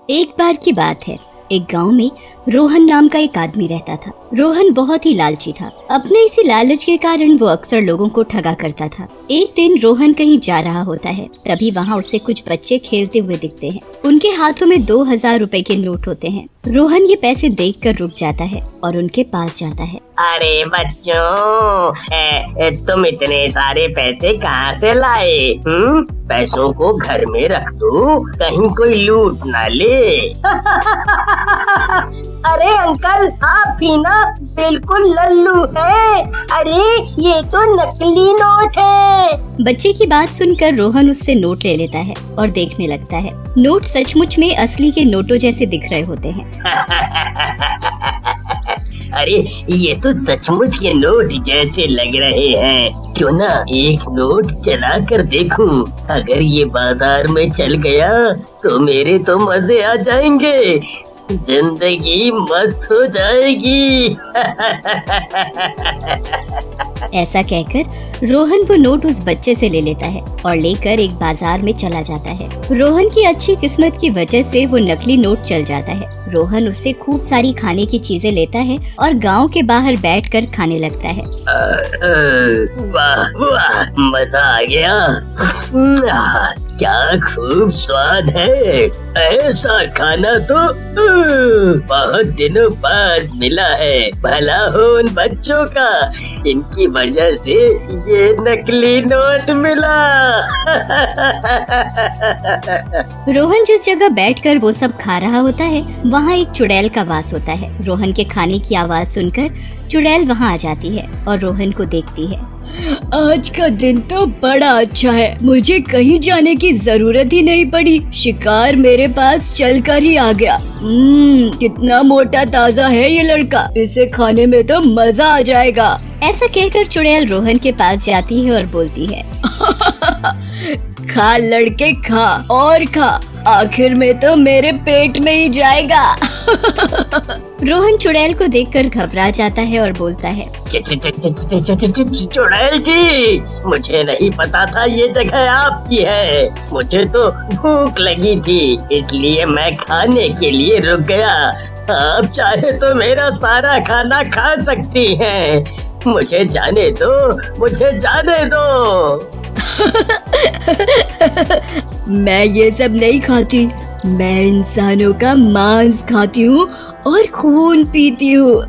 एक बार की बात है, एक गांव में रोहन नाम का एक आदमी रहता था। रोहन बहुत ही लालची था। अपने इसी लालच के कारण वो अक्सर लोगों को ठगा करता था। एक दिन रोहन कहीं जा रहा होता है, तभी वहाँ उसे कुछ बच्चे खेलते हुए दिखते हैं। उनके हाथों में 2000 रुपए के नोट होते हैं। रोहन ये पैसे देखकर रुक जाता है और उनके पास जाता है। अरे बच्चों, तुम इतने सारे पैसे कहाँ से लाए? पैसों को घर में रख दो, कहीं कोई लूट ना ले। अरे अंकल, आप भी ना बिल्कुल लल्लू हैं। अरे ये तो नकली नोट है। बच्चे की बात सुनकर रोहन उससे नोट ले लेता है और देखने लगता है। नोट सचमुच में असली के नोटों जैसे दिख रहे होते हैं। अरे ये तो सचमुच के नोट जैसे लग रहे हैं। क्यों ना एक नोट चला कर देखूं? अगर ये बाजार में चल गया तो मेरे तो मजे आ जाएंगे, जिंदगी मस्त हो जाएगी। ऐसा कहकर रोहन वो नोट उस बच्चे से ले लेता है और लेकर एक बाजार में चला जाता है। रोहन की अच्छी किस्मत की वजह से वो नकली नोट चल जाता है। रोहन उससे खूब सारी खाने की चीजें लेता है और गांव के बाहर बैठकर खाने लगता है। वाह वाह, मजा आ गया। क्या खूब स्वाद है। ऐसा खाना तो बहुत दिनों बाद मिला है। भला हो उन बच्चों का, इनकी वजह से ये नकली नोट मिला। रोहन जिस जगह बैठकर वो सब खा रहा होता है, वहाँ एक चुड़ैल का वास होता है। रोहन के खाने की आवाज सुनकर चुड़ैल वहाँ आ जाती है और रोहन को देखती है। आज का दिन तो बड़ा अच्छा है, मुझे कहीं जाने की जरूरत ही नहीं पड़ी। शिकार मेरे पास चलकर ही आ गया। कितना मोटा ताजा है ये लड़का, इसे खाने में तो मजा आ जाएगा। ऐसा कहकर चुड़ैल रोहन के पास जाती है और बोलती है, खा लड़के, खा और खा, आखिर में तो मेरे पेट में ही जाएगा। रोहन चुड़ैल को देखकर घबरा जाता है और बोलता है, चुड़ैल जी, मुझे नहीं पता था ये जगह आपकी है। मुझे तो भूख लगी थी, इसलिए मैं खाने के लिए रुक गया। आप चाहे तो मेरा सारा खाना खा सकती हैं। मुझे जाने दो, मुझे जाने दो। मैं ये सब नहीं खाती, मैं इंसानों का मांस खाती हूँ और खून पीती हूँ।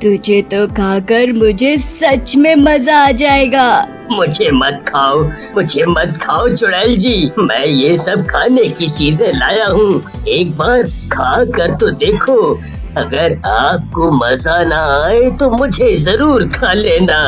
तुझे तो खाकर मुझे सच में मजा आ जाएगा। मुझे मत खाओ, मुझे मत खाओ चुड़ैल जी, मैं ये सब खाने की चीजें लाया हूँ। एक बार खा कर तो देखो, अगर आपको मजा ना आए तो मुझे जरूर खा लेना।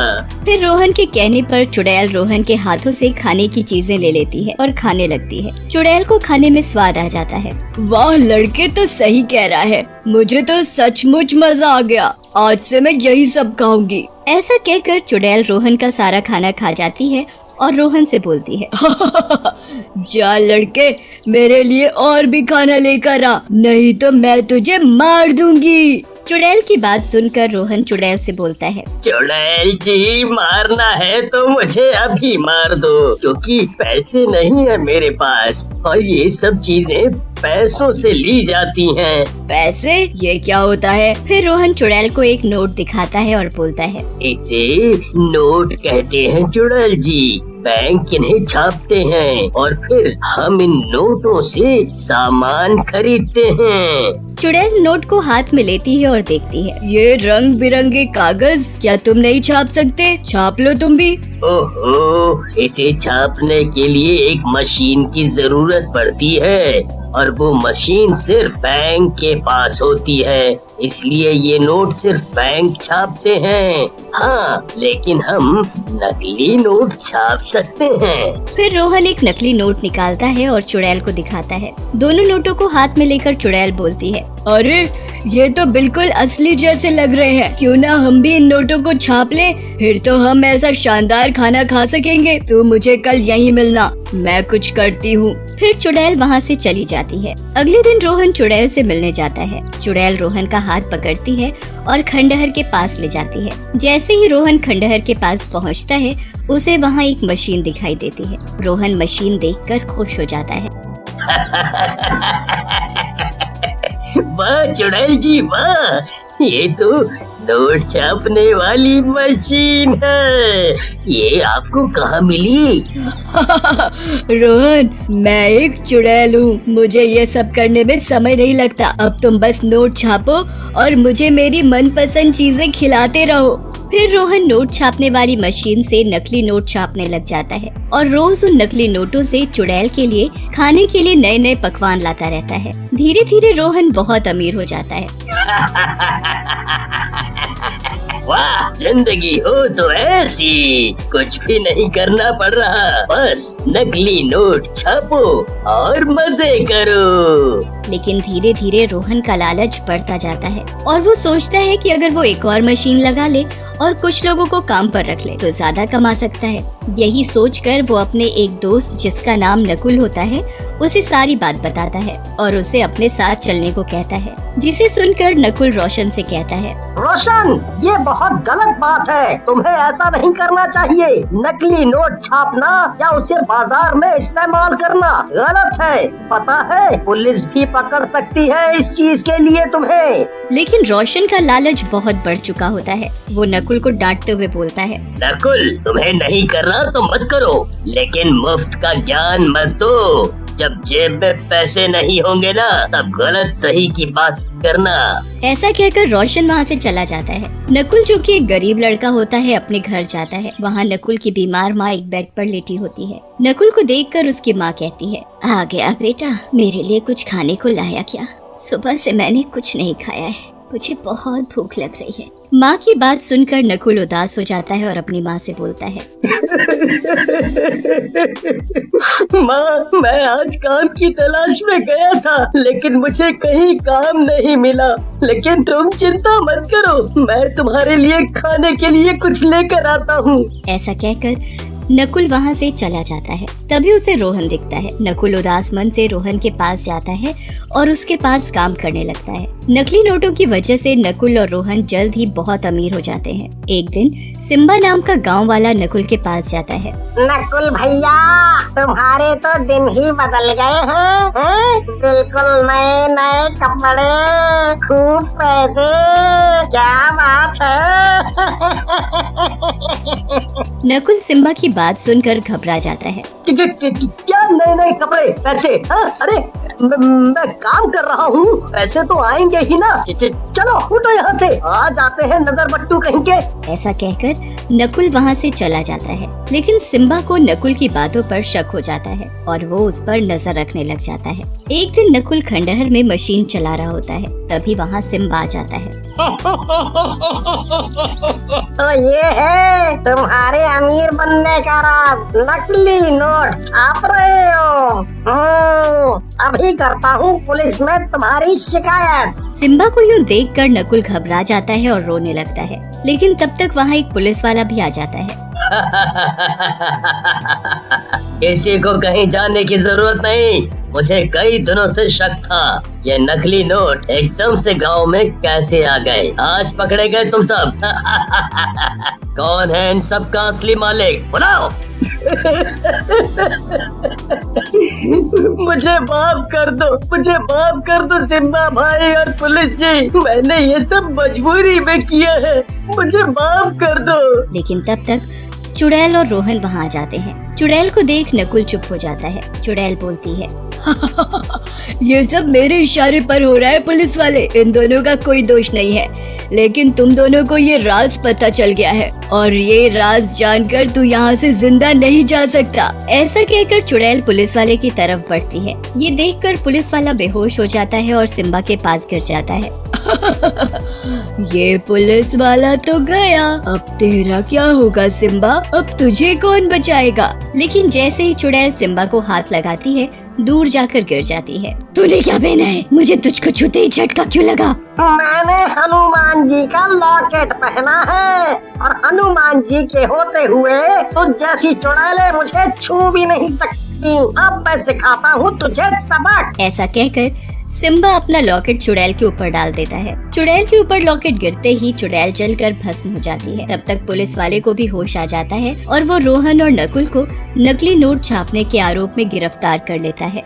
फिर रोहन के कहने पर चुड़ैल रोहन के हाथों से खाने की चीजें ले लेती है और खाने लगती है। चुड़ैल को खाने में स्वाद आ जाता है। वाह, लड़के तो सही कह रहा है, मुझे तो सचमुच मजा आ गया। आज से मैं यही सब खाऊंगी। ऐसा कहकर चुड़ैल रोहन का सारा खाना खा जाती है और रोहन से बोलती है, जा लड़के, मेरे लिए और भी खाना लेकर आ, नहीं तो मैं तुझे मार दूंगी। चुड़ैल की बात सुनकर रोहन चुड़ैल से बोलता है, चुड़ैल जी, मारना है तो मुझे अभी मार दो, क्योंकि पैसे नहीं है मेरे पास और ये सब चीजें पैसों से ली जाती हैं। पैसे? ये क्या होता है? फिर रोहन चुड़ैल को एक नोट दिखाता है और बोलता है, इसे नोट कहते हैं चुड़ैल जी। बैंक इन्हें छापते हैं और फिर हम इन नोटों से सामान खरीदते हैं। चुड़ैल नोट को हाथ में लेती है और देखती है। ये रंग बिरंगे कागज, क्या तुम नहीं छाप सकते? छाप लो तुम भी। ओहो, इसे छापने के लिए एक मशीन की जरूरत पड़ती है और वो मशीन सिर्फ बैंक के पास होती है, इसलिए ये नोट सिर्फ बैंक छापते हैं। हाँ, लेकिन हम नकली नोट छाप सकते हैं। फिर रोहन एक नकली नोट निकालता है और चुड़ैल को दिखाता है। दोनों नोटों को हाथ में लेकर चुड़ैल बोलती है, अरे ये तो बिल्कुल असली जैसे लग रहे हैं, क्यों ना हम भी इन नोटों को छाप लें, फिर तो हम ऐसा शानदार खाना खा सकेंगे। तो मुझे कल यहीं मिलना, मैं कुछ करती हूँ। फिर चुड़ैल वहाँ से चली जाती है। अगले दिन रोहन चुड़ैल से मिलने जाता है। चुड़ैल रोहन का हाथ पकड़ती है और खंडहर के पास ले जाती है। जैसे ही रोहन खंडहर के पास पहुँचता है, उसे वहाँ एक मशीन दिखाई देती है। रोहन मशीन देखकर खुश हो जाता है। वाह चुड़ैल जी वाह, ये तो नोट छापने वाली मशीन है। ये आपको कहाँ मिली? रोहन, मैं एक चुड़ैल हूँ, मुझे ये सब करने में समय नहीं लगता। अब तुम बस नोट छापो और मुझे मेरी मनपसंद चीजें खिलाते रहो। फिर रोहन नोट छापने वाली मशीन से नकली नोट छापने लग जाता है और रोज उन नकली नोटों से चुड़ैल के लिए खाने के लिए नए नए पकवान लाता रहता है। धीरे धीरे रोहन बहुत अमीर हो जाता है। वाह, जिंदगी हो तो ऐसी, कुछ भी नहीं करना पड़ रहा, बस नकली नोट छापो और मजे करो। लेकिन धीरे धीरे रोहन का लालच बढ़ता जाता है और वो सोचता है कि अगर वो एक और मशीन लगा ले और कुछ लोगों को काम पर रख ले तो ज्यादा कमा सकता है। यही सोचकर वो अपने एक दोस्त जिसका नाम नकुल होता है उसे सारी बात बताता है और उसे अपने साथ चलने को कहता है, जिसे सुनकर नकुल रोशन से कहता है, रोशन, ये बहुत गलत बात है, तुम्हें ऐसा नहीं करना चाहिए। नकली नोट छापना या उसे बाजार में इस्तेमाल करना गलत है, पता है, पुलिस भी पकड़ सकती है इस चीज के लिए तुम्हें। लेकिन रोशन का लालच बहुत बढ़ चुका होता है। वो नकुल को डांटते हुए बोलता है, नकुल, तुम्हें नहीं करना तो मत करो, लेकिन मुफ्त का ज्ञान मत दो। जब जेब में पैसे नहीं होंगे ना, तब गलत सही की बात करना। ऐसा कहकर रोशन वहाँ से चला जाता है। नकुल, जो कि एक गरीब लड़का होता है, अपने घर जाता है। वहाँ नकुल की बीमार माँ एक बेड पर लेटी होती है। नकुल को देखकर उसकी माँ कहती है, आ गया बेटा, मेरे लिए कुछ खाने को लाया क्या? सुबह से मैंने कुछ नहीं खाया है, मुझे बहुत भूख लग रही है। माँ की बात सुनकर नकुल उदास हो जाता है और अपनी माँ से बोलता है, माँ, मैं आज काम की तलाश में गया था, लेकिन मुझे कहीं काम नहीं मिला। लेकिन तुम चिंता मत करो, मैं तुम्हारे लिए खाने के लिए कुछ लेकर आता हूँ। ऐसा कहकर नकुल वहाँ से चला जाता है। तभी उसे रोहन दिखता है। नकुल उदास मन से रोहन के पास जाता है और उसके पास काम करने लगता है। नकली नोटों की वजह से नकुल और रोहन जल्द ही बहुत अमीर हो जाते हैं। एक दिन सिम्बा नाम का गांव वाला नकुल के पास जाता है। नकुल भैया, तुम्हारे तो दिन ही बदल गए हैं? बिल्कुल नए नए कपड़े, खूब पैसे, क्या बात है? नकुल सिम्बा की बात सुनकर घबरा जाता है। क्या नए नए कपड़े, पैसे? अरे मैं काम कर रहा हूँ, पैसे तो आएंगे ही ना। चलो उठो यहाँ से, आ जाते हैं नजर बट्टू कहीं के। ऐसा कहकर नकुल वहाँ से चला जाता है। लेकिन सिम्बा को नकुल की बातों पर शक हो जाता है और वो उस पर नजर रखने लग जाता है। एक दिन नकुल खंडहर में मशीन चला रहा होता है, तभी वहाँ सिम्बा आ जाता है। तो ये है तुम्हारे अमीर बनने का राज, नकली नोट छाप रहे हो। अभी करता हूँ पुलिस में तुम्हारी शिकायत। सिम्बा को यूँ देखकर नकुल घबरा जाता है और रोने लगता है। लेकिन तब तक वहाँ एक पुलिस वाला भी आ जाता है। किसी को कहीं जाने की जरूरत नहीं, मुझे कई दिनों से शक था ये नकली नोट एकदम से गांव में कैसे आ गए। आज पकड़े गए तुम सब। कौन है इन सब का असली मालिक, बुलाओ। मुझे माफ कर दो, मुझे माफ कर दो सिम्बा भाई और पुलिस जी, मैंने ये सब मजबूरी में किया है, मुझे माफ कर दो। लेकिन तब तक चुड़ैल और रोहन वहाँ आ जाते हैं। चुड़ैल को देख नकुल चुप हो जाता है। चुड़ैल बोलती है, ये सब मेरे इशारे पर हो रहा है पुलिस वाले, इन दोनों का कोई दोष नहीं है, लेकिन तुम दोनों को ये राज पता चल गया है और ये राज जानकर तू यहाँ से जिंदा नहीं जा सकता। ऐसा कहकर चुड़ैल पुलिस वाले की तरफ बढ़ती है। ये देखकर पुलिस वाला बेहोश हो जाता है और सिम्बा के पास गिर जाता है। ये पुलिस वाला तो गया, अब तेरा क्या होगा सिम्बा, अब तुझे कौन बचाएगा? लेकिन जैसे ही चुड़ैल सिम्बा को हाथ लगाती है, दूर जाकर गिर जाती है। तूने क्या पहना है? मुझे तुझको छूते ही झटका क्यों लगा? मैंने हनुमान जी का लॉकेट पहना है और हनुमान जी के होते हुए तो जैसी चुड़ैलें मुझे छू भी नहीं सकती। अब मैं सिखाता हूँ तुझे सबक। ऐसा कहकर सिम्बा अपना लॉकेट चुड़ैल के ऊपर डाल देता है। चुड़ैल के ऊपर लॉकेट गिरते ही चुड़ैल जलकर भस्म हो जाती है। तब तक पुलिस वाले को भी होश आ जाता है और वो रोहन और नकुल को नकली नोट छापने के आरोप में गिरफ्तार कर लेता है।